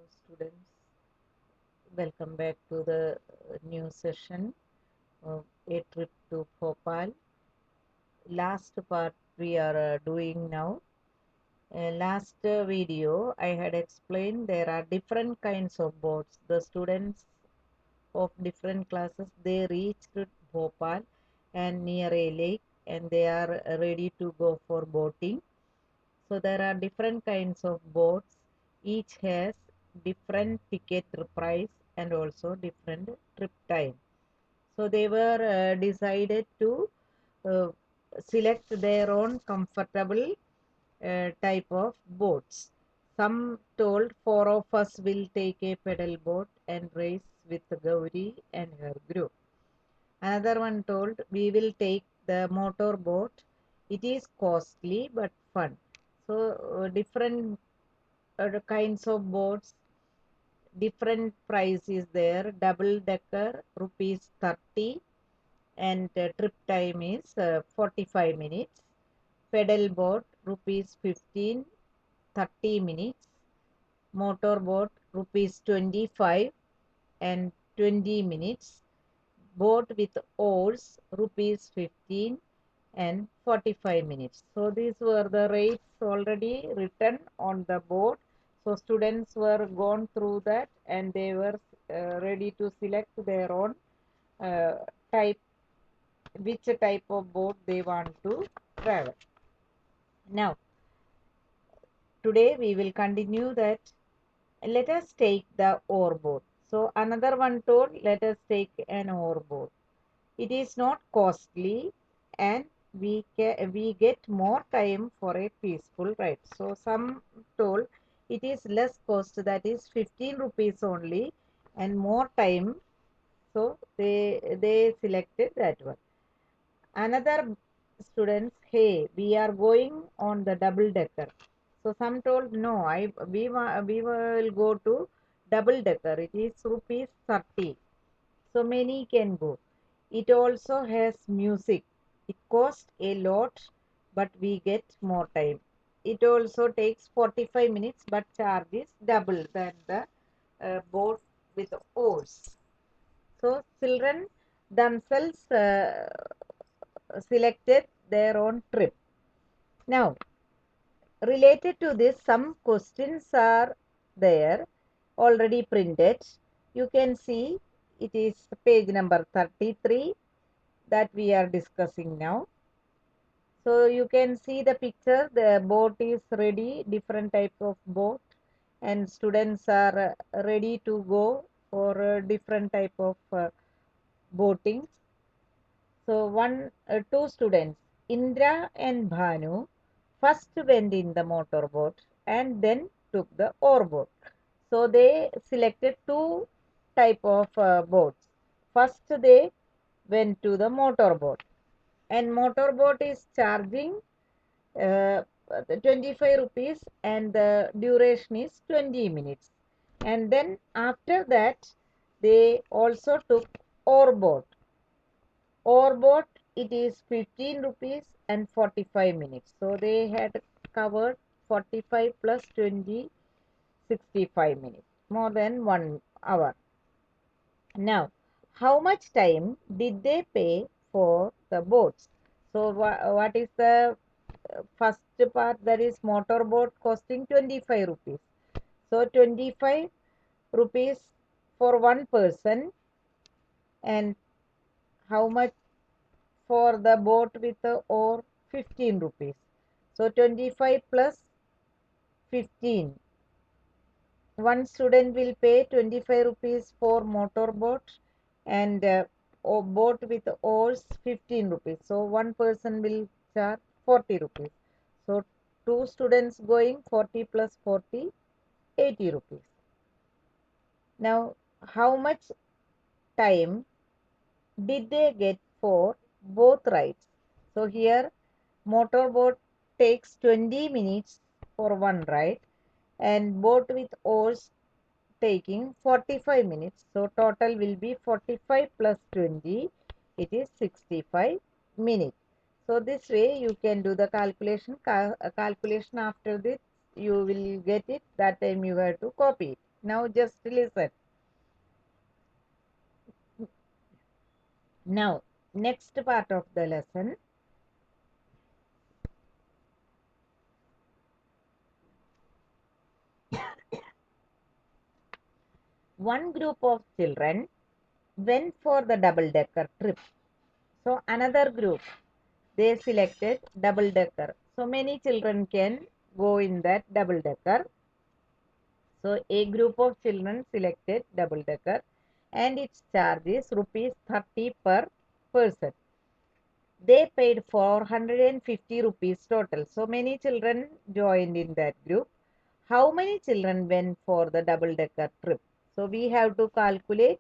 students, welcome back to the new session of a trip to Bhopal. Last part we are doing now. Last video I had explained there are different kinds of boats. The students of different classes they reached Bhopal and near a lake and they are ready to go for boating. So there are different kinds of boats. Each has different ticket price and also different trip time. So they were decided to uh, select their own comfortable type of boats. Some told four of us will take a pedal boat and race with Gauri and her group. Another one told we will take the motor boat. It is costly but fun. So different kinds of boats, different price is there. Double decker rupees 30 and trip time is 45 minutes. Pedal boat rupees 15, 30 minutes. Motor boat rupees 25 and 20 minutes. Boat with oars rupees 15 and 45 minutes. So these were the rates already written on the board. So students were gone through that and they were ready to select their own uh, type, which type of boat they want to travel. Now, today we will continue that. Let us take the oar boat. So another one told, let us take an oar boat. It is not costly and we get more time for a peaceful ride. So some told it is less cost, that is 15 rupees only and more time. So they selected that one. Another students, hey, we are going on the double decker. So some told no, we will go to double decker. It is rupees 30. So many can go. It also has music. It costs a lot, but we get more time. It also takes 45 minutes, but charge is double than the boat with oars. So children themselves selected their own trip. Now, related to this, some questions are there already printed. You can see it is page number 33 that we are discussing now. So you can see the picture, the boat is ready, different types of boat and students are ready to go for different type of boating. So two students, Indra and Bhanu, first went in the motorboat and then took the oar boat. So they selected two type of boats. First they went to the motorboat and motorboat is charging uh, 25 rupees and the duration is 20 minutes. And then after that they also took oar boat. Oar boat, it is 15 rupees and 45 minutes. So they had covered 45 plus 20, 65 minutes, more than 1 hour. Now, how much time did they pay for the boats? So what is the first part, that is motorboat costing 25 rupees. So 25 rupees for one person, and how much for the boat with the oar? 15 rupees. So 25 plus 15. One student will pay 25 rupees for motor boat and boat with oars 15 rupees. So one person will charge 40 rupees. So two students going 40 plus 40, 80 rupees. Now, how much time did they get for both rides? So here motorboat takes 20 minutes for one ride and boat with oars taking 45 minutes. So total will be 45 plus 20. It is 65 minutes. So this way you can do the calculation. Calculation after this you will get it. That time you have to copy it. Now just listen. Now, next part of the lesson. One group of children went for the double-decker trip. So another group, they selected double-decker. So many children can go in that double-decker. So a group of children selected double-decker and its charge is rupees 30 per person. They paid 450 rupees total. So many children joined in that group. How many children went for the double-decker trip? So we have to calculate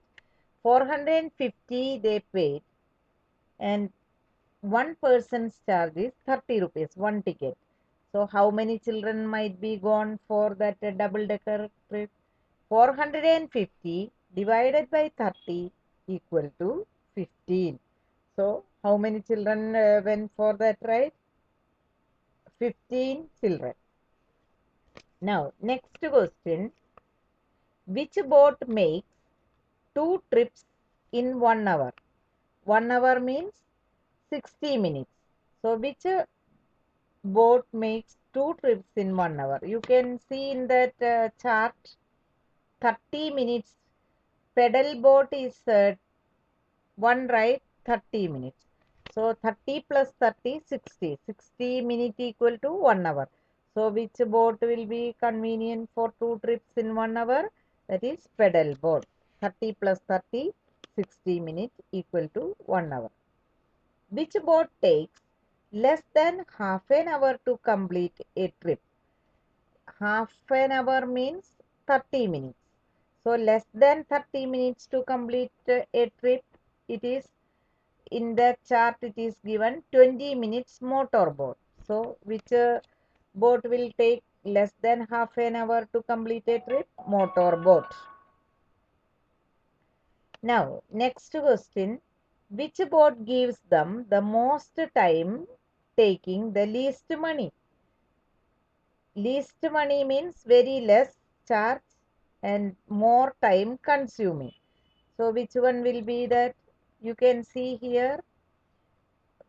450 they paid and one person's charge is 30 rupees, one ticket. So how many children might be gone for that double-decker trip? 450 divided by 30 equal to 15. So how many children went for that ride? 15 children. Now next question. Which boat makes two trips in 1 hour? 1 hour means 60 minutes. So which boat makes two trips in 1 hour? You can see in that chart 30 minutes. Pedal boat is one ride 30 minutes. So 30 plus 30 60. 60 minutes equal to 1 hour. So which boat will be convenient for two trips in 1 hour? That is pedal boat. 30 plus 30 60 minutes equal to 1 hour. Which boat takes less than half an hour to complete a trip? Half an hour means 30 minutes. So less than 30 minutes to complete a trip, it is in the chart it is given 20 minutes motorboat. So which boat will take less than half an hour to complete a trip? Motorboat. Now next question. Which boat gives them the most time taking the least money? Least money means very less charge and more time consuming. So which one will be that? You can see here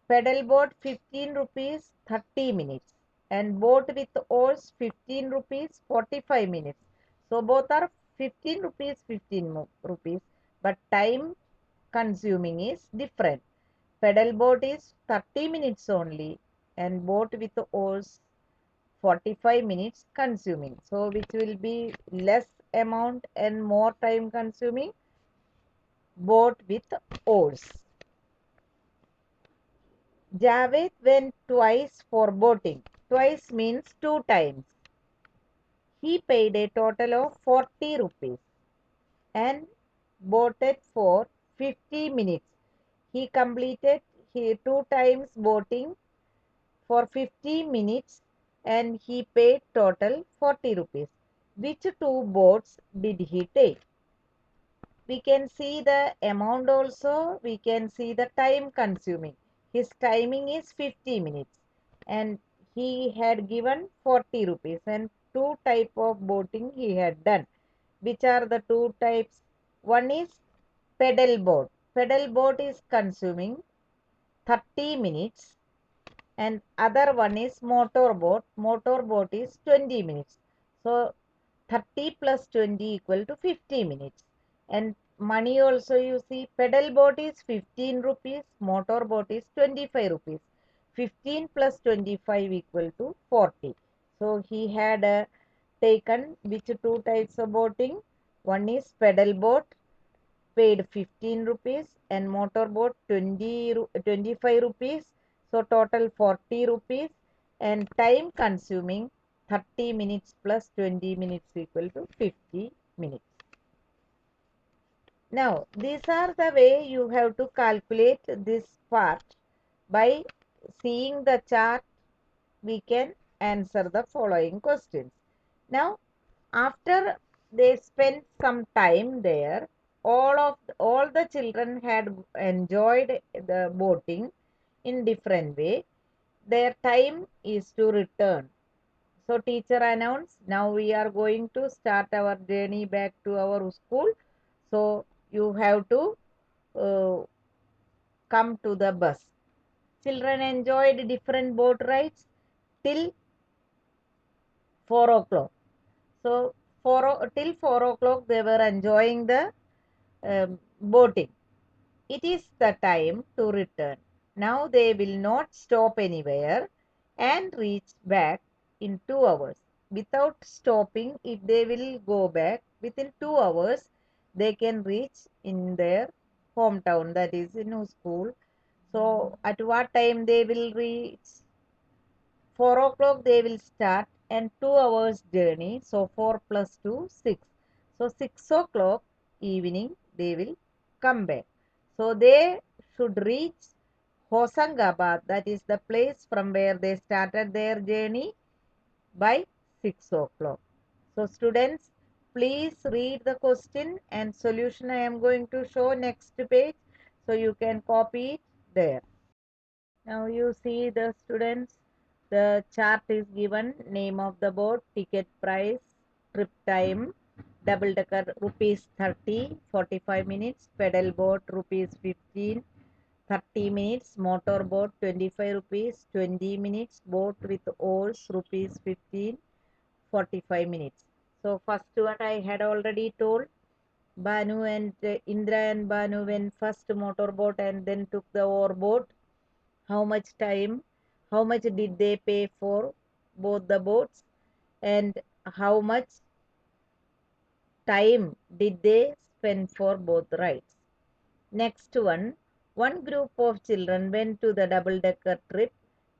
pedal boat 15 rupees 30 minutes and boat with oars 15 rupees 45 minutes. So both are 15 rupees 15 rupees but time consuming is different. Pedal boat is 30 minutes only and boat with oars 45 minutes consuming. So which will be less amount and more time consuming? Boat with oars. Javed went twice for boating. Twice means two times. He paid a total of 40 rupees and boated for 50 minutes. He completed two times boating for 50 minutes and he paid total 40 rupees. Which two boats did he take? We can see the amount also, we can see the time consuming. His timing is 50 minutes and he had given 40 rupees and two type of boating he had done. Which are the two types? One is pedal boat. Pedal boat is consuming 30 minutes and other one is motor boat. Motor boat is 20 minutes. So 30 plus 20 equal to 50 minutes. And money also you see pedal boat is 15 rupees, motor boat is 25 rupees. 15 plus 25 equal to 40. So he had taken which two types of boating? One is pedal boat paid 15 rupees and motorboat 25 rupees. So total 40 rupees and time consuming 30 minutes plus 20 minutes equal to 50 minutes. Now these are the way you have to calculate this part. By seeing the chart we can answer the following questions. Now after they spent some time there, all the children had enjoyed the boating in different way. Their time is to return. So teacher announced, now we are going to start our journey back to our school. So you have to uh, come to the bus. Children enjoyed different boat rides till 4 o'clock. So till 4 o'clock they were enjoying the boating. It is the time to return. Now they will not stop anywhere and reach back in 2 hours. Without stopping, if they will go back within 2 hours, they can reach in their hometown, that is in school. So at what time they will reach? 4 o'clock they will start and 2 hours journey. So 4 plus 2, 6. So 6 o'clock evening they will come back. So they should reach Hosangabad, that is the place from where they started their journey, by 6 o'clock. So students, please read the question and solution I am going to show next page. So you can copy it there. Now you see the students, the chart is given, name of the boat, ticket price, trip time, double decker rupees 30, 45 minutes, pedal boat rupees 15, 30 minutes, motor boat 25 rupees, 20 minutes, boat with oars rupees 15, 45 minutes. So first one I had already told, Banu and Indra and Banu went first motor boat and then took the oar boat. How much time, how much did they pay for both the boats, and how much time did they spend for both rides? Next one group of children went to the double decker trip.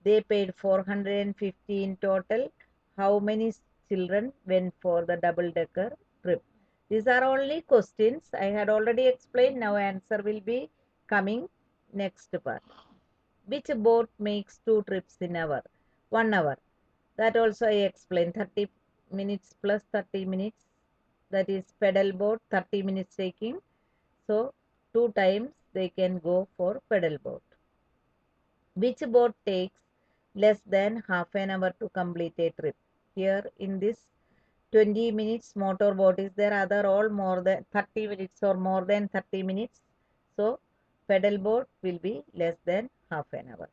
They paid 415 total. How many children went for the double decker trip? These are only questions. I had already explained. Now answer will be coming next part. Which boat makes two trips in hour? 1 hour. That also I explained. 30 minutes plus 30 minutes. That is pedal boat, 30 minutes taking. So 2 times they can go for pedal boat. Which boat takes less than half an hour to complete a trip? Here in this 20 minutes motor boat is there, other all more than 30 minutes or more than 30 minutes. So pedal boat will be less than half an hour.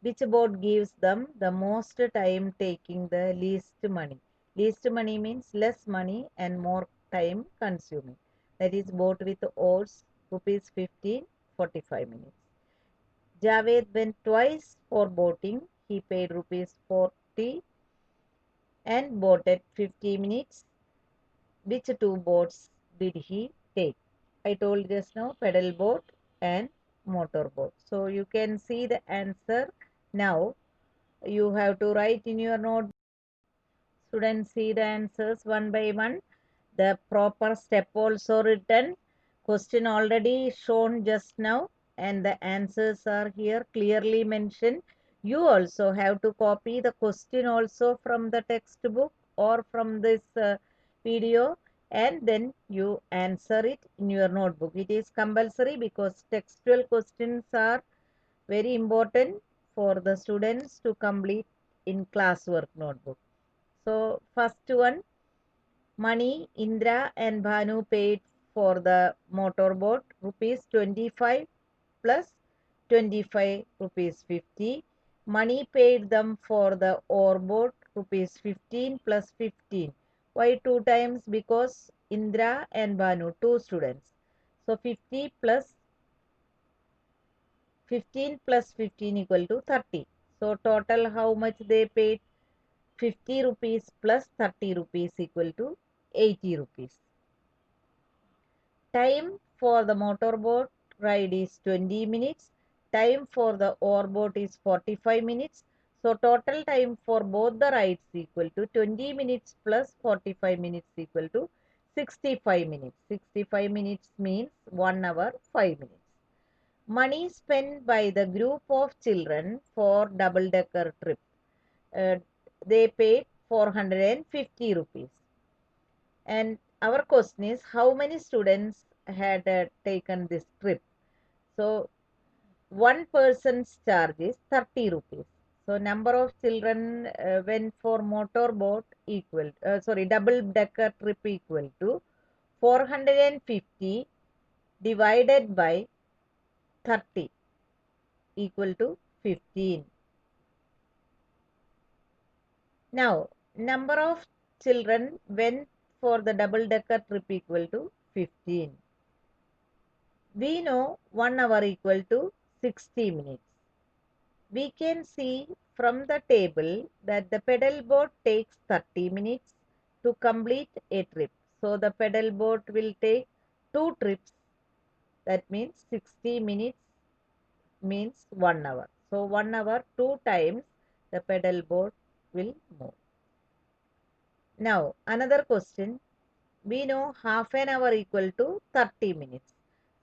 Which boat gives them the most time taking the least money? Least money means less money and more time consuming. That is boat with oars, rupees 15, 45 minutes. Javed went twice for boating. He paid rupees 40 and boated 50 minutes. Which two boats did he take? I told just now, pedal boat and motor boat. So you can see the answer now. You have to write in your note. Students, see the answers one by one. The proper step also written. Question already shown just now, and the answers are here clearly mentioned. You also have to copy the question also from the textbook or from this video, and then you answer it in your notebook. It is compulsory because textual questions are very important for the students to complete in classwork notebook. So first one, money, Indra and Bhanu paid for the motorboat rupees 25 plus 25 rupees 50. Money paid them for the oarboat rupees 15 plus 15. Why two times? Because Indra and Bhanu, two students. So 50 plus 15 plus 15 equal to 30. So total how much they paid? 50 rupees plus 30 rupees equal to 80 rupees. Time for the motorboat ride is 20 minutes. Time for the oarboat is 45 minutes. So total time for both the rides equal to 20 minutes plus 45 minutes equal to 65 minutes. 65 minutes means 1 hour 5 minutes. Money spent by the group of children for double decker trip. Uh, they paid 450 rupees. And our question is, how many students had taken this trip? So one person's charge is 30 rupees. So number of children went for motorboat double decker trip equal to 450 divided by 30 equal to 15. Now number of children went for the double decker trip equal to 15. We know 1 hour equal to 60 minutes. We can see from the table that the pedal boat takes 30 minutes to complete a trip. So the pedal boat will take 2 trips. That means 60 minutes means 1 hour. So 1 hour 2 times the pedal boat will move. Now another question. We know half an hour equal to 30 minutes.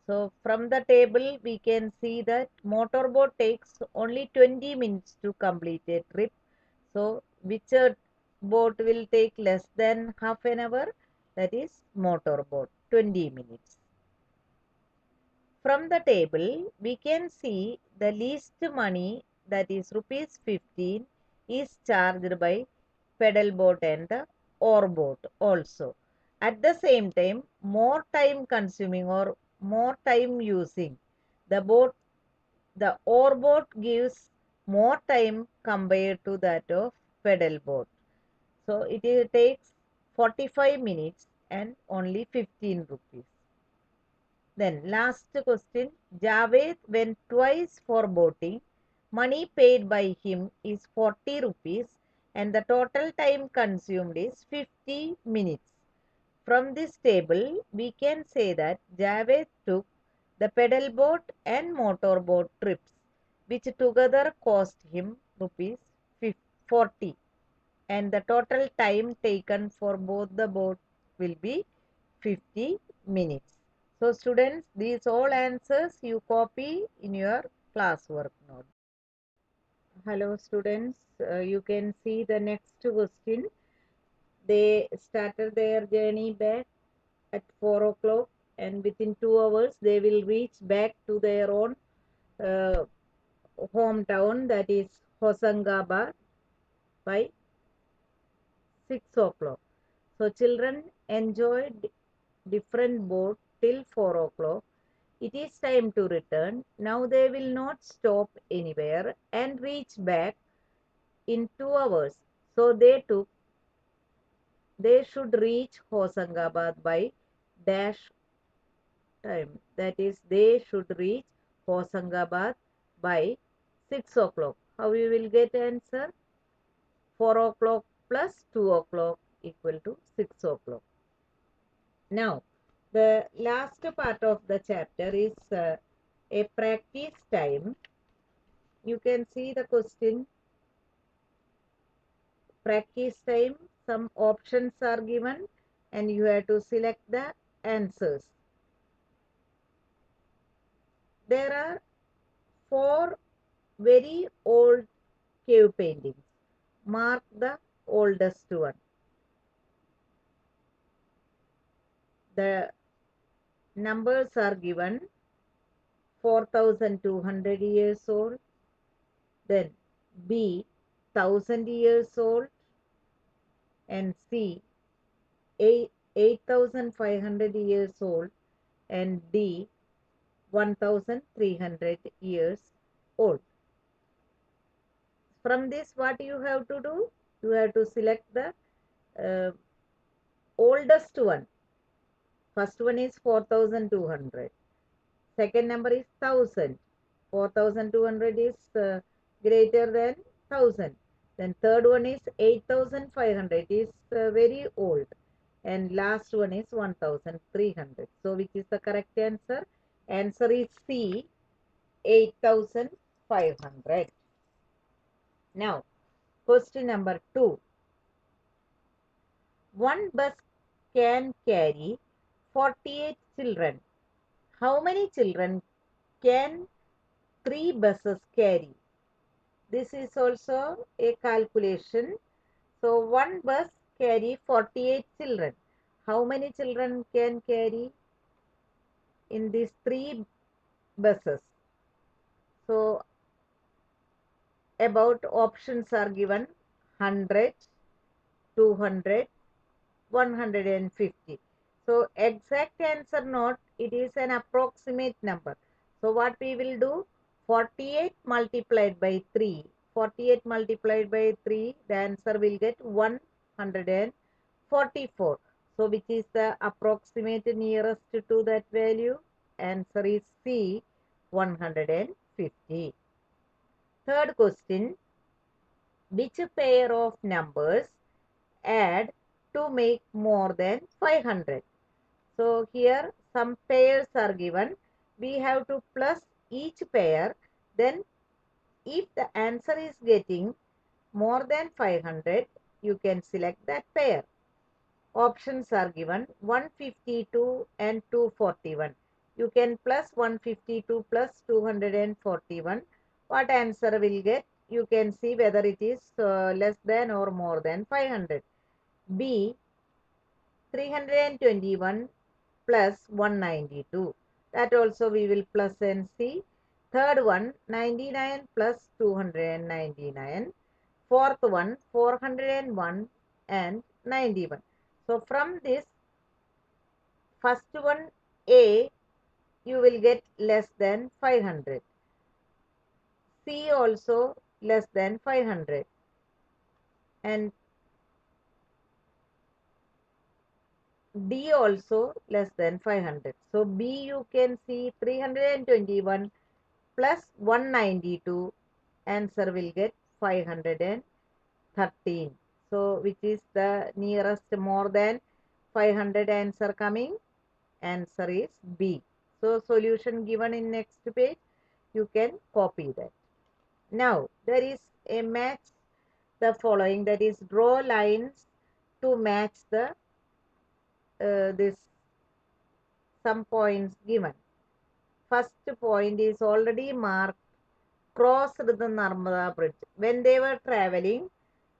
So from the table we can see that motorboat takes only 20 minutes to complete a trip. So which boat will take less than half an hour? That is motorboat, 20 minutes. From the table we can see the least money, that is rupees 15, is charged by pedal boat and the oar boat also. At the same time, more time consuming or more time using the oar boat gives more time compared to that of pedal boat. So it takes 45 minutes and only 15 rupees. Then last question, Javed went twice for boating. Money paid by him is 40 rupees and the total time consumed is 50 minutes. From this table, we can say that Javed took the pedal boat and motor boat trips, which together cost him rupees 40, and the total time taken for both the boats will be 50 minutes. So students, these all answers you copy in your classwork note. Hello students, you can see the next question. They started their journey back at 4 o'clock, and within 2 hours they will reach back to their own uh, hometown, that is Hosangabad, by 6 o'clock. So children enjoyed different boat till 4 o'clock. It is time to return. Now they will not stop anywhere and reach back in 2 hours. So they should reach Hosangabad by dash time. That is, they should reach Hosangabad by 6 o'clock. How you will get answer? 4 o'clock plus 2 o'clock equal to 6 o'clock. Now, the last part of the chapter is a practice time. You can see the question, practice time. Some options are given and you have to select the answers. There are 4 very old cave paintings. Mark the oldest one. The numbers are given: 4,200 years old, then B 1000 years old, and C 8,500 years old, and D 1,300 years old. From this, what you have to do? You have to select the uh, oldest one. First one is 4,200. Second number is 1000. 4,200 is greater than 1000. Then third one is 8,500. It is very old. And last one is 1,300. So which is the correct answer? Answer is C, 8,500. Now, question number 2. One bus can carry 48 children. How many children can 3 buses carry? This is also a calculation. So one bus carry 48 children. How many children can carry in these 3 buses? So about options are given 100, 200, 150. So exact answer not, it is an approximate number. So what we will do, 48 multiplied by 3, 48 multiplied by 3, the answer will get 144. So which is the approximate nearest to that value? Answer is C, 150. Third question, which pair of numbers add to make more than 500? So here some pairs are given. We have to plus each pair. Then if the answer is getting more than 500, you can select that pair. Options are given 152 and 241. You can plus 152 plus 241. What answer will get? You can see whether it is less than or more than 500. B, 321 plus 192. That also we will plus and see. Third one, 99 plus 299. Fourth one, 401 and 91. So from this first one, A, you will get less than 500. C also less than 500. And D also less than 500. So B you can see 321 plus 192, answer will get 513. So which is the nearest more than 500 answer coming? Answer is B. So solution given in next page, you can copy that. Now there is a match the following, that is draw lines to match the this some points given. First point is already marked, crossed the Narmada bridge. When they were traveling,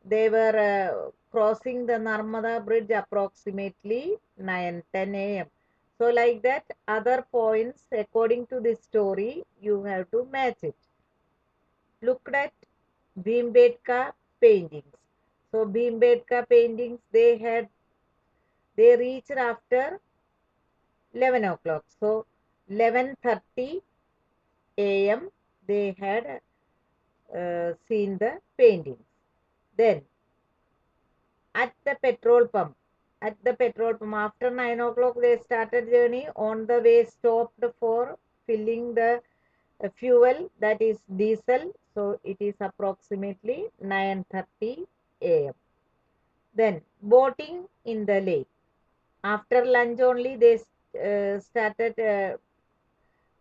they were crossing the Narmada bridge approximately 9:10 a.m. So like that, other points according to the story, you have to match it. Look at Bhimbetka paintings. So Bhimbetka paintings, they reached after 11 o'clock. So 11:30 a.m. they had seen the paintings. Then at the petrol pump, after 9 o'clock they started journey. On the way stopped for filling the fuel, that is diesel. So it is approximately 9:30 a.m. Then boating in the lake. After lunch only they started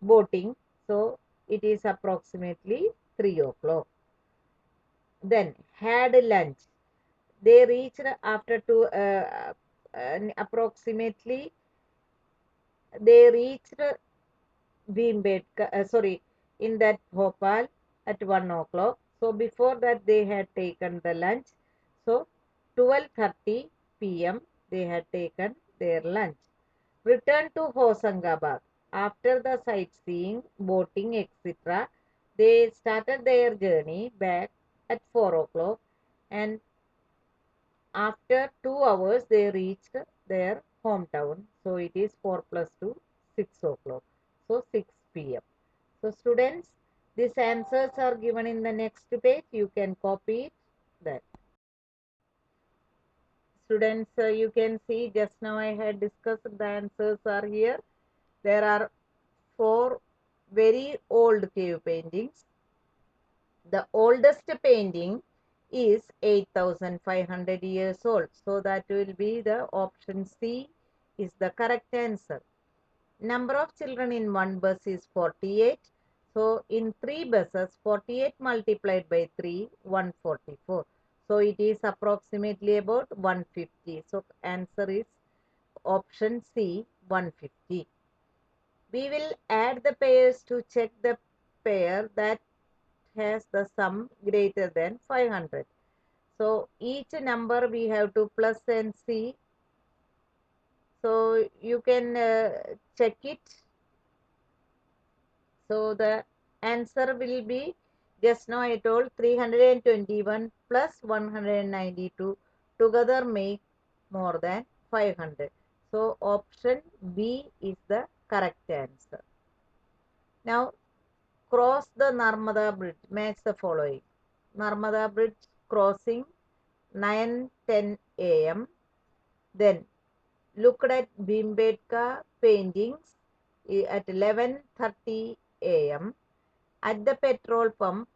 boating. So it is approximately 3 o'clock. Then had lunch. They reached after approximately they reached Bhimbetka, in that Bhopal at 1 o'clock. So before that they had taken the lunch. So 12:30 p.m. they had taken their lunch. Return to Hosangabad. After the sightseeing, boating, etc., they started their journey back at 4 o'clock, and after 2 hours they reached their hometown. So it is 4 plus 2, 6 o'clock. So 6 p.m. So students, these answers are given in the next page. You can copy that. Students, you can see just now I had discussed the answers are here. There are 4 very old cave paintings. The oldest painting is 8,500 years old. So that will be the option C is the correct answer. Number of children in one bus is 48. So in 3 buses, 48 multiplied by 3, 144. So it is approximately about 150. So answer is option C, 150. We will add the pairs to check the pair that has the sum greater than 500. So each number we have to plus and see. So you can check it. So the answer will be Just now I told 321 plus 192 together make more than 500. So option B is the correct answer. Now cross the Narmada Bridge. Match the following. Narmada Bridge crossing 9:10 a.m. Then looked at Bhimbetka paintings at 11:30 a.m. At the petrol pump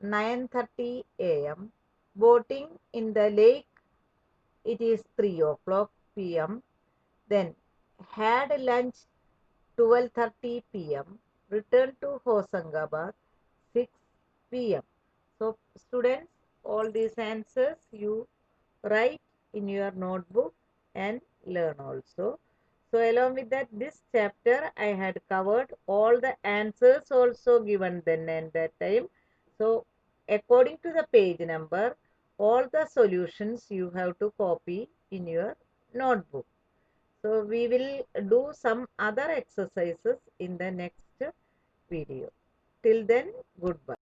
9:30 a.m. Boating in the lake, it is 3 o'clock p.m. Then had lunch 12:30 p.m. Returned to Hosangabad 6 p.m. So students, all these answers you write in your notebook and learn also. So along with that, this chapter I had covered all the answers also given then and that time. So according to the page number, all the solutions you have to copy in your notebook. So we will do some other exercises in the next video. Till then, goodbye.